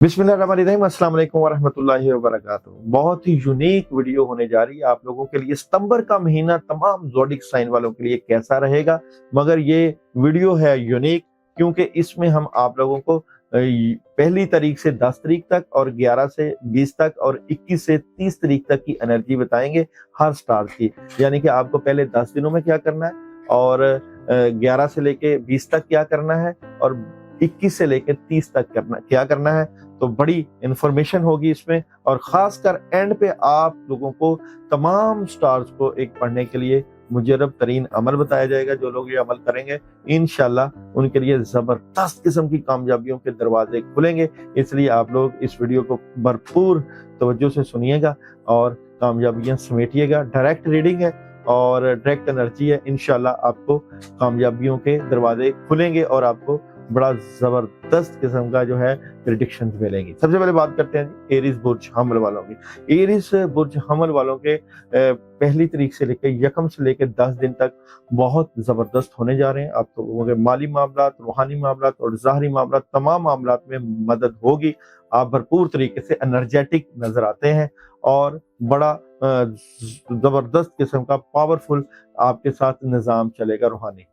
बिस्मिल्लाहिर्रहमानिर्रहीम, अस्सलाम वालेकुम वरहमतुल्लाहि वबरकातुहू। बहुत ही यूनिक वीडियो होने जा रही है आप लोगों के लिए। सितंबर का महीना तमाम ज़ोडिक साइन वालों के लिए कैसा रहेगा, मगर ये वीडियो है यूनिक क्योंकि इसमें हम आप लोगों को पहली तारीख से 10 तारीख तक और 11 से 20 तक और 21 से 30 तारीख तक की एनर्जी बताएंगे हर स्टार की। यानी कि आपको पहले 10 दिनों में क्या करना है और 11 से लेके 20 तक क्या करना है और 21 से लेकर 30 तक क्या करना है। तो बड़ी इंफॉर्मेशन होगी इसमें, और खासकर एंड पे आप लोगों को तमाम स्टार्स को एक पढ़ने के लिए मुजरब तरीन अमल बताया जाएगा। जो लोग ये अमल करेंगे इंशाल्लाह उनके लिए जबरदस्त किस्म की कामयाबियों के दरवाजे खुलेंगे। इसलिए आप लोग इस वीडियो को भरपूर तवज्जो से सुनिएगा और कामयाबियां समेटिएगा। डायरेक्ट रीडिंग है और डायरेक्ट एनर्जी है। इंशाल्लाह आपको कामयाबियों के दरवाजे खुलेंगे और आपको बड़ा जबरदस्त किस्म का जो है प्रेडिक्शंस मिलेंगी। सबसे पहले बात करते हैं एरीज बुर्ज हमल वालों की। एरीज बुर्ज हमल वालों के पहली तारीख से लेकर यकम से लेकर 10 दिन तक बहुत जबरदस्त होने जा रहे हैं। आप लोगों के माली मामलात, रूहानी मामलात और ज़ाहरी मामलात, तमाम मामलात में मदद होगी। आप भरपूर तरीके से एनर्जेटिक नजर आते हैं और बड़ा जबरदस्त किस्म का पावरफुल आपके साथ निज़ाम चलेगा रूहानी।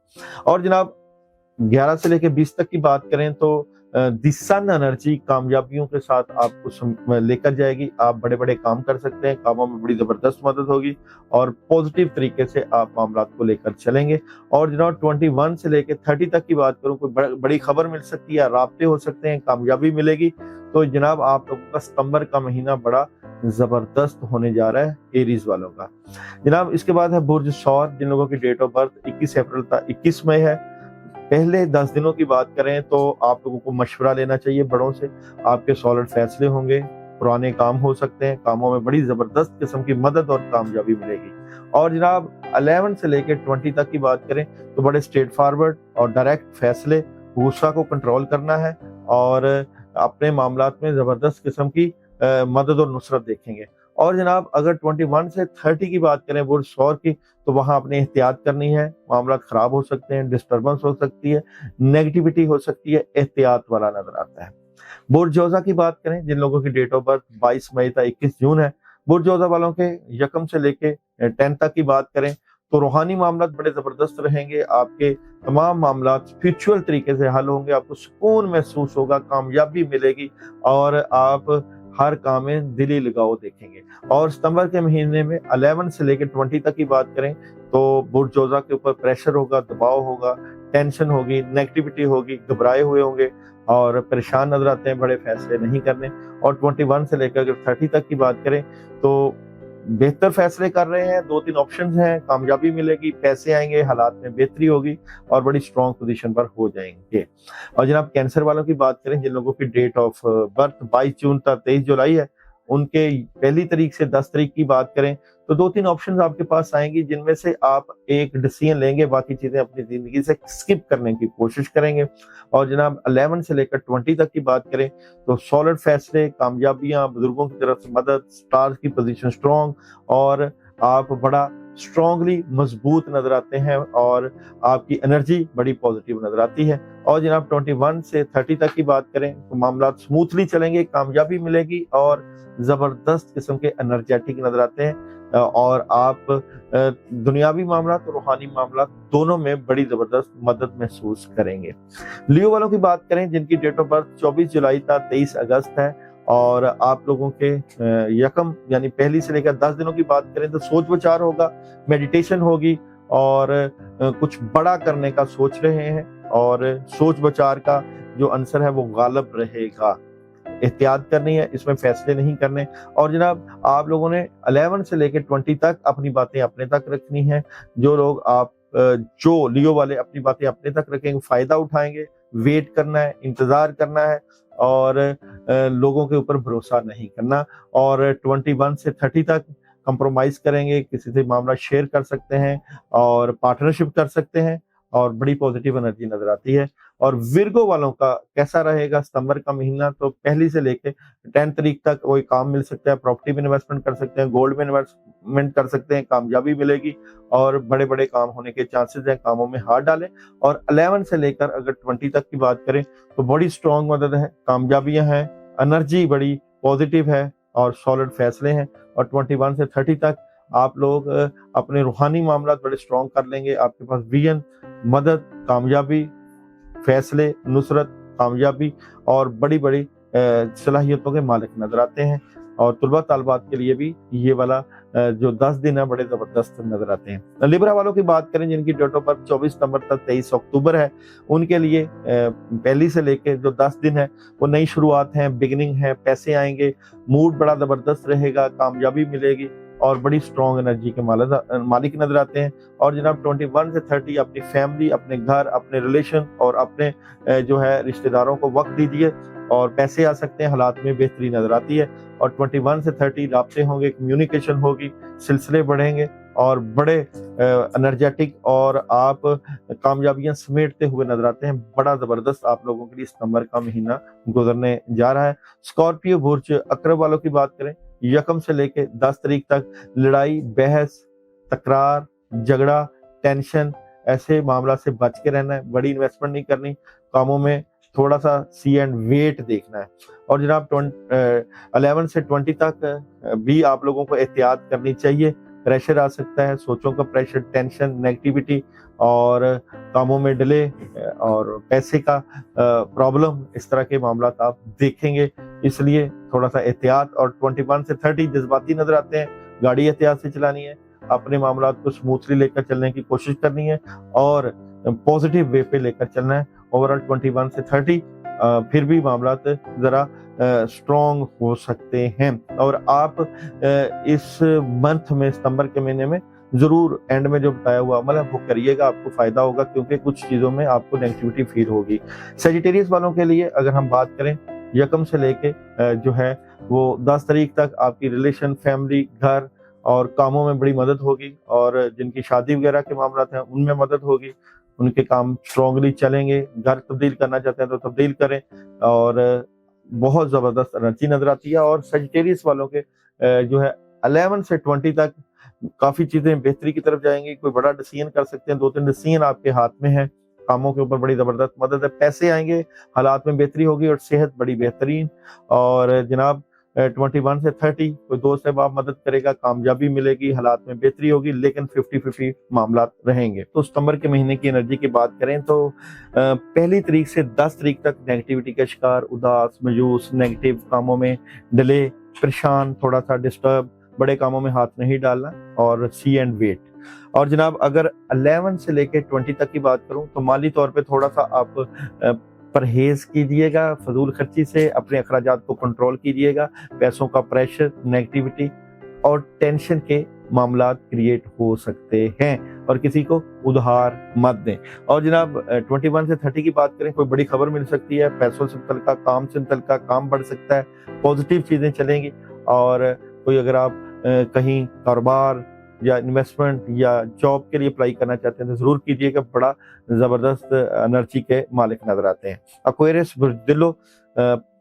और जनाब 11 से लेकर 20 तक की बात करें तो दी सन एनर्जी कामयाबियों के साथ आपको लेकर जाएगी। आप बड़े बड़े काम कर सकते हैं, कामों में बड़ी जबरदस्त मदद होगी और पॉजिटिव तरीके से आप मामलात को लेकर चलेंगे। और जनाब 21 से लेकर 30 तक की बात करूं, कोई बड़ी खबर मिल सकती है, राब्ते हो सकते हैं, कामयाबी मिलेगी। तो जनाब आप लोगों का सितंबर का महीना बड़ा जबरदस्त होने जा रहा है एरीज वालों का। जनाब इसके बाद है बुर्ज सौर, जिन लोगों की डेट ऑफ बर्थ 21 अप्रैल तक 21 मई है। पहले 10 दिनों की बात करें तो आप लोगों को मशवरा लेना चाहिए बड़ों से। आपके सॉलिड फैसले होंगे, पुराने काम हो सकते हैं, कामों में बड़ी जबरदस्त किस्म की मदद और कामयाबी मिलेगी। और जनाब 11 से लेकर 20 तक की बात करें तो बड़े स्ट्रेट फॉरवर्ड और डायरेक्ट फैसले, गुस्सा को कंट्रोल करना है और अपने मामलात में जबरदस्त किस्म की मदद और नुसरत देखेंगे। और जनाब अगर 21 से 30 की बात करें बुर्ज सौर की, तो वहां अपनी एहतियात करनी है। मामला खराब हो सकते हैं, डिस्टर्बेंस हो सकती है, नेगेटिविटी हो सकती है, एहतियात वाला नजर आता है। बुर्ज जोजा की बात करें, जिन लोगों की डेट ऑफ बर्थ 22 मई तक 21 जून है, बुर्ज जोजा वालों के यकम से लेके 10 तक की बात करें तो रूहानी मामला बड़े जबरदस्त रहेंगे। आपके तमाम मामला स्पिरिचुअल तरीके से हल होंगे, आपको सुकून महसूस होगा, कामयाबी मिलेगी और आप हर काम में दिली लगाव देखेंगे। और सितंबर के महीने में 11 से लेकर 20 तक की बात करें तो बुर्ज जोजा के ऊपर प्रेशर होगा, दबाव होगा, टेंशन होगी, नेगेटिविटी होगी, घबराए हुए होंगे और परेशान नजर आते हैं, बड़े फैसले नहीं करने। और 21 से लेकर अगर 30 तक की बात करें तो बेहतर फैसले कर रहे हैं, 2-3 ऑप्शंस हैं, कामयाबी मिलेगी, पैसे आएंगे, हालात में बेहतरी होगी और बड़ी स्ट्रॉन्ग पोजीशन पर हो जाएंगे। और जनाब कैंसर वालों की बात करें, जिन लोगों की डेट ऑफ बर्थ 22 जून तक 23 जुलाई है, उनके पहली तारीख से 10 तारीख की बात करें तो 2-3 ऑप्शंस आपके पास आएंगी, जिनमें से आप एक डिसीजन लेंगे, बाकी चीजें अपनी जिंदगी से स्किप करने की कोशिश करेंगे। और जनाब 11 से लेकर 20 तक की बात करें तो सॉलिड फैसले, कामयाबियां, बुजुर्गों की तरफ से मदद, स्टार्स की पोजीशन स्ट्रॉन्ग और आप बड़ा स्ट्रांगली मजबूत नजर आते हैं और आपकी एनर्जी बड़ी पॉजिटिव नजर आती है। और जनाब 21 से 30 तक की बात करें तो मामला स्मूथली चलेंगे, कामयाबी मिलेगी और जबरदस्त किस्म के एनर्जेटिक नजर आते हैं और आप दुनियावी मामला तो रूहानी मामला दोनों में बड़ी जबरदस्त मदद महसूस करेंगे। लियो वालों की बात करें, जिनकी डेट ऑफ बर्थ 24 जुलाई तक 23 अगस्त है और आप लोगों के यकम यानी पहली से लेकर 10 दिनों की बात करें तो सोच विचार होगा, मेडिटेशन होगी और कुछ बड़ा करने का सोच रहे हैं और सोच विचार का जो आंसर है वो गालिब रहेगा। एहतियात करनी है, इसमें फैसले नहीं करने। और जनाब आप लोगों ने 11 से लेकर 20 तक अपनी बातें अपने तक रखनी है। जो लोग जो लियो वाले अपनी बातें अपने तक रखेंगे, फायदा उठाएंगे, वेट करना है, इंतजार करना है और लोगों के ऊपर भरोसा नहीं करना। और 21 से 30 तक कंप्रोमाइज करेंगे, किसी से मामला शेयर कर सकते हैं और पार्टनरशिप कर सकते हैं और बड़ी पॉजिटिव एनर्जी नजर आती है। और विर्गो वालों का कैसा रहेगा सितंबर का महीना, तो पहली से लेके 10 तारीख तक कोई काम मिल सकता है, प्रॉपर्टी में इन्वेस्टमेंट कर सकते हैं, गोल्ड में इन्वेस्टमेंट कर सकते हैं, कामयाबी मिलेगी और बड़े बड़े काम होने के चांसेस हैं, कामों में हाथ डालें। और 11 से लेकर अगर 20 तक की बात करें तो बड़ी स्ट्रॉन्ग मदद है, कामयाबियां हैं, एनर्जी बड़ी पॉजिटिव है और सॉलिड फैसले हैं। और 21 से 30 तक आप लोग अपने रूहानी मामला बड़े स्ट्रॉन्ग कर लेंगे। आपके पास विजन, मदद, कामयाबी, फैसले, नुसरत, कामयाबी और बड़ी बड़ी सलाहियतों के मालिक नजर आते हैं। और तुलबा तालबात के लिए भी ये वाला जो 10 दिन है बड़े जबरदस्त नजर आते हैं। लिब्रा वालों की बात करें जिनकी डेट ऑफ बर्थ 24 सितंबर तक 23 अक्टूबर है, उनके लिए पहली से लेके जो 10 दिन है वो नई शुरुआत है, बिगिनिंग है, पैसे आएंगे, मूड बड़ा जबरदस्त रहेगा, कामयाबी मिलेगी और बड़ी स्ट्रॉन्ग एनर्जी के मालिक नजर आते हैं। और जनाब 21 से 30 अपनी फैमिली, अपने घर, अपने रिलेशन और अपने जो है रिश्तेदारों को वक्त दीजिए और पैसे आ सकते हैं, हालात में बेहतरी नजर आती है। और 21 से 30 राब्ते होंगे, कम्युनिकेशन होगी, सिलसिले बढ़ेंगे और बड़े एनर्जेटिक और आप कामयाबियां समेटते हुए नजर आते हैं। बड़ा जबरदस्त आप लोगों के लिए सितंबर का महीना गुजरने जा रहा है। स्कॉर्पियो बुर्ज अकरब वालों की बात करें, 1 से लेके 10 तारीख तक लड़ाई, बहस, तकरार, झगड़ा, टेंशन, ऐसे मामला से बच के रहना है। बड़ी इन्वेस्टमेंट नहीं करनी, कामों में थोड़ा सा सी एंड वेट देखना है। और जनाब 11 से 20 तक भी आप लोगों को एहतियात करनी चाहिए। प्रेशर आ सकता है, सोचों का प्रेशर, टेंशन, नेगेटिविटी और कामों में डिले और पैसे का प्रॉब्लम, इस तरह के मामला आप देखेंगे, इसलिए थोड़ा सा एहतियात। और 21 से 30 जज्बाती नजर आते हैं, गाड़ी एहतियात से चलानी है, अपने मामला को स्मूथली लेकर चलने की कोशिश करनी है और पॉजिटिव वे पे लेकर चलना है। ओवरऑल 21 से 30 फिर भी मामला जरा स्ट्रॉन्ग हो सकते हैं। और आप इस मंथ में, सितंबर के महीने में जरूर एंड में जो बताया हुआ अमल है वो करिएगा, आपको फायदा होगा क्योंकि कुछ चीजों में आपको नेगेटिविटी फील होगी। सेजिटेरियस वालों के लिए अगर हम बात करें, 1 से लेके जो है वो 10 तारीख तक आपकी रिलेशन, फैमिली, घर और कामों में बड़ी मदद होगी। और जिनकी शादी वगैरह के मामला हैं उनमें मदद होगी, उनके काम स्ट्रांगली चलेंगे। घर तब्दील करना चाहते हैं तो तब्दील करें और बहुत जबरदस्त एनर्जी नजर आती है। और सेजिटेरियस वालों के जो है 11 से 20 तक काफी चीजें बेहतरी की तरफ जाएंगी। कोई बड़ा डिसीजन कर सकते हैं, 2-3 डिसीजन आपके हाथ में है, कामों के ऊपर बड़ी जबरदस्त मदद है, पैसे आएंगे, हालात में बेहतरी होगी और सेहत बड़ी बेहतरीन। और जनाब 21 से 30 कोई दोस्त अहबाब मदद करेगा, कामयाबी मिलेगी, हालात में बेहतरी होगी, लेकिन 50-50 मामला रहेंगे। तो सितंबर के महीने की एनर्जी की बात करें तो पहली तारीख से 10 तारीख तक नेगेटिविटी का शिकार, उदास, मायूस, नेगेटिव कामों में डिले, परेशान, थोड़ा सा डिस्टर्ब, बड़े कामों में हाथ नहीं डालना और सी एंड वेट। और जनाब अगर 11 से लेके 20 तक की बात करूं तो माली तौर पे थोड़ा सा आप परहेज कीजिएगा, फजूल खर्ची से अपने अखराजात को कंट्रोल कीजिएगा। पैसों का प्रेशर, नेगेटिविटी और टेंशन के मामला क्रिएट हो सकते हैं और किसी को उधार मत दें। और जनाब 21 से 30 की बात करें, कोई बड़ी खबर मिल सकती है, पैसों से मुतल्लिका, काम से मुतल्लिका काम बढ़ सकता है, पॉजिटिव चीजें चलेंगी। और कोई अगर आप कहीं कारोबार या इन्वेस्टमेंट या जॉब के लिए अप्लाई करना चाहते हैं तो जरूर कीजिएगा, बड़ा जबरदस्त एनर्जी के मालिक नजर आते हैं। एक्वेरियस बुर्ज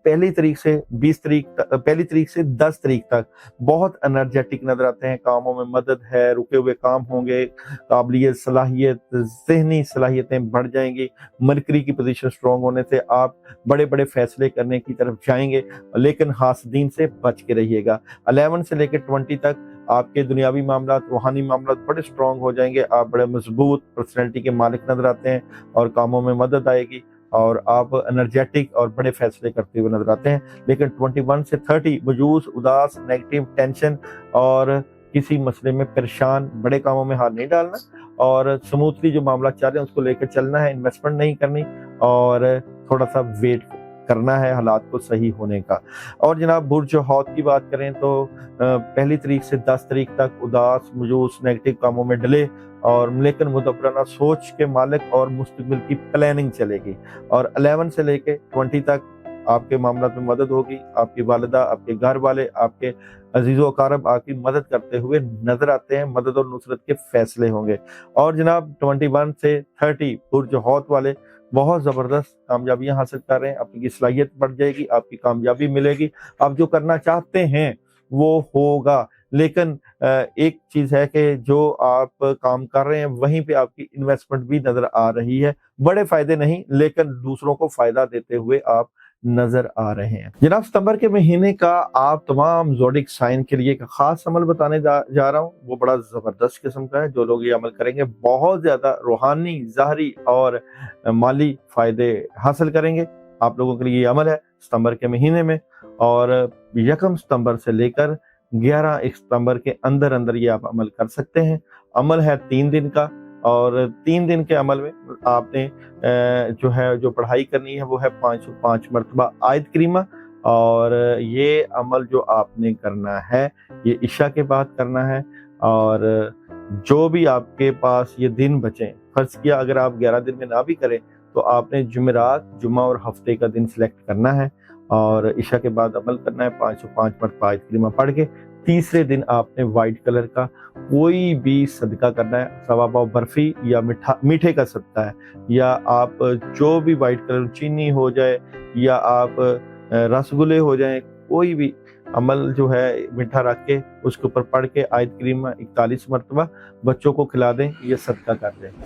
पहली तारीख से 10 तारीख तक बहुत एनर्जेटिक नजर आते हैं, कामों में मदद है, रुके हुए काम होंगे, काबिलियत, सलाहियत, ज़हनी सलाहियतें बढ़ जाएंगी। मरकरी की पोजीशन स्ट्रॉन्ग होने से आप बड़े बड़े फैसले करने की तरफ जाएंगे, लेकिन हासदीन से बच के रहिएगा। 11 से लेकर 20 तक आपके दुनियावी मामला, रूहानी मामला बड़े स्ट्रॉन्ग हो जाएंगे, आप बड़े मजबूत पर्सनैलिटी के मालिक नजर आते हैं और कामों में मदद आएगी और आप एनर्जेटिक और बड़े फैसले करते हुए नजर आते हैं। लेकिन 21 से 30 मायूस, उदास, नेगेटिव, टेंशन और किसी मसले में परेशान, बड़े कामों में हाथ नहीं डालना और स्मूथली जो मामला चल रहे हैं उसको लेकर चलना है, इन्वेस्टमेंट नहीं करनी और थोड़ा सा वेट करना है हालात को सही होने का। और जनाब बुर्ज हौत की बात करें तो पहली तारीख से 10 तारीख तक उदास, मायूस, नेगेटिव कामों में डिले और लेकिन मुदब्बराना सोच के मालिक और मुस्तकबिल की प्लानिंग चलेगी। और 11 से लेके 20 तक आपके मामला में मदद होगी, आपकी वालिदा, आपके घर वाले, आपके अजीज़ो अकारब आपकी मदद करते हुए नजर आते हैं, मदद और नुसरत के फैसले होंगे। और जनाब 21 से 30 बुर्ज हौत वाले बहुत जबरदस्त कामयाबियां हासिल कर रहे हैं, आपकी सलाहियत बढ़ जाएगी, आपकी कामयाबी मिलेगी, आप जो करना चाहते हैं वो होगा। लेकिन एक चीज है कि जो आप काम कर रहे हैं वहीं पे आपकी इन्वेस्टमेंट भी नजर आ रही है, बड़े फायदे नहीं लेकिन दूसरों को फायदा देते हुए आप नजर आ रहे हैं। जनाब, सितंबर के महीने का आप तमाम ज़ोडिक साइन के लिए एक खास अमल बताने जा रहा हूँ। वो बड़ा ज़बरदस्त किस्म का है। जो लोग ये अमल करेंगे बहुत ज़्यादा रूहानी, ज़ाहरी और माली फ़ायदे हासिल करेंगे। आप लोगों के लिए ये अमल है सितंबर के महीने में, और 1 सितंबर से लेकर 11 सितंबर के अंदर अंदर ये आप अमल कर सकते हैं। अमल है 3 दिन का, और 3 दिन के अमल में आपने जो पढ़ाई करनी है वो है 505 मरतबा आयत करीमा। और ये अमल जो आपने करना है ये इशा के बाद करना है। और जो भी आपके पास ये दिन बचें, फर्ज किया अगर आप 11 दिन में ना भी करें तो आपने जुमेरात, जुमा और हफ्ते का दिन सिलेक्ट करना है और इशा के बाद अमल करना है। 505 मरतबा आयत करीमा पढ़ के तीसरे दिन आपने वाइट कलर का कोई भी सदका करना है। सवा पाव बर्फी या मीठे का सदका है, या आप जो भी वाइट कलर चीनी हो जाए या आप रसगुल्ले हो जाए, कोई भी अमल जो है मीठा रख के उसके ऊपर पढ़ के आयत करीमा 41 मरतबा बच्चों को खिला दें, ये सदका कर दें।